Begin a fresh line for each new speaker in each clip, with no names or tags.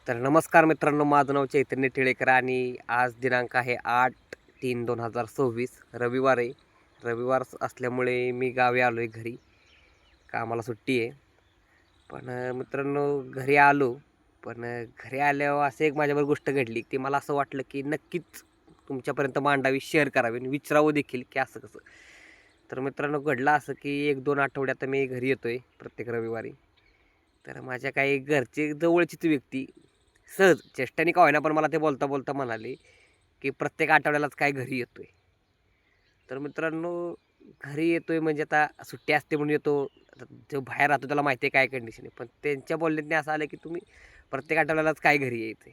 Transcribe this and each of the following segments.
तर नमस्कार मित्रांनो, माझं नाव चैतन्य टिळेकर आणि आज दिनांक आहे 8/3/2026 रविवार आहे. रविवार असल्यामुळे मी गावी आलो आहे घरी. कामाला सुट्टी आहे. पण मित्रांनो घरी आलो. पण घरी आल्यावर असं एक माझ्याबरोबर गोष्ट घडली. ती मला असं वाटलं की नक्कीच तुमच्यापर्यंत मांडावी, शेअर करावी आणि विचारावं देखील की असं कसं. तर मित्रांनो घडलं असं की 1-2 आठवड्यात मी घरी येतो आहे प्रत्येक रविवारी. तर माझ्या काही घरचे जवळचीच व्यक्ती सहज चेष्टाने का होईना पण मला ते बोलता बोलता म्हणाले की प्रत्येक आठवड्यालाच काय घरी येतोय. तर मित्रांनो घरी येतोय म्हणजे आता सुट्टी असते म्हणून येतो. आता जो बाहेर राहतो त्याला माहिती आहे काय कंडिशन आहे. पण त्यांच्या बोलण्यातनी असं आलं की तुम्ही प्रत्येक आठवड्यालाच काय घरी यायचंय.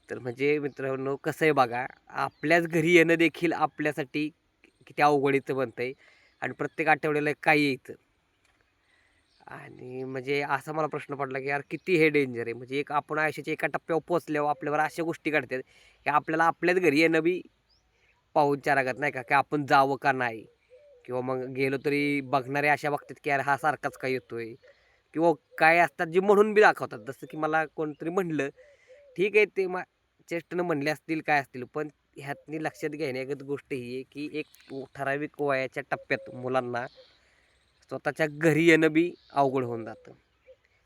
तर म्हणजे मित्रांनो कसं आहे बघा, आपल्याच घरी येणं देखील आपल्यासाठी किती अवघडीचं बनतंय आणि प्रत्येक आठवड्याला काय यायचं. आणि म्हणजे असा मला प्रश्न पडला की यार किती हे डेंजर आहे. म्हणजे एक आपण आयुष्याच्या एका टप्प्यावर पोहोचल्यावर आपल्यावर अशा गोष्टी घडतात की आपल्याला आपल्याच घरी येणं बी पाहुणचारागत नाही का, की आपण जावं का नाही? किंवा मग गेलो तरी बघणारे अशा बघतात की यार हा सारखाच का येतोय? किंवा काय असतात जे म्हणून बी दाखवतात. जसं की मला कोणतरी म्हणलं, ठीक आहे ते चेष्टेनं म्हणले असतील, काय असतील. पण ह्यातनी लक्षात घेण्यागत गोष्ट ही आहे की एक ठराविक वयाच्या टप्प्यात मुलांना स्वतःच्या घरी येणं बी अवघड होऊन जातं.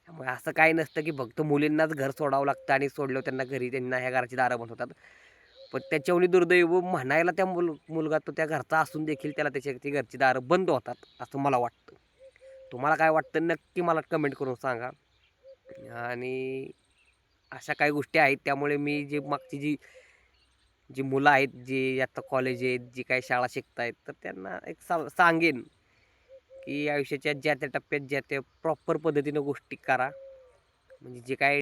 त्यामुळे असं काही नसतं की फक्त मुलींनाच घर सोडावं लागतं आणि सोडल्यावर त्यांना घरी त्यांना ह्या घराची दारं बंद होतात. पण त्याच्याहून दुर्दैव म्हणायला त्या मुलगा तो त्या घरचा असून देखील त्याला त्याच्या ती घरची दारं बंद होतात, असं मला वाटतं. तुम्हाला काय वाटतं नक्की मला कमेंट करून सांगा. आणि अशा काही गोष्टी आहेत त्यामुळे मी जी मागची जी जी मुलं आहेत, जी आता कॉलेज आहेत, जी काही शाळा शिकतायत, तर त्यांना एक सांगेन की आयुष्याच्या ज्या त्या टप्प्यात ज्या त्या प्रॉपर पद्धतीनं गोष्टी करा. म्हणजे जे काय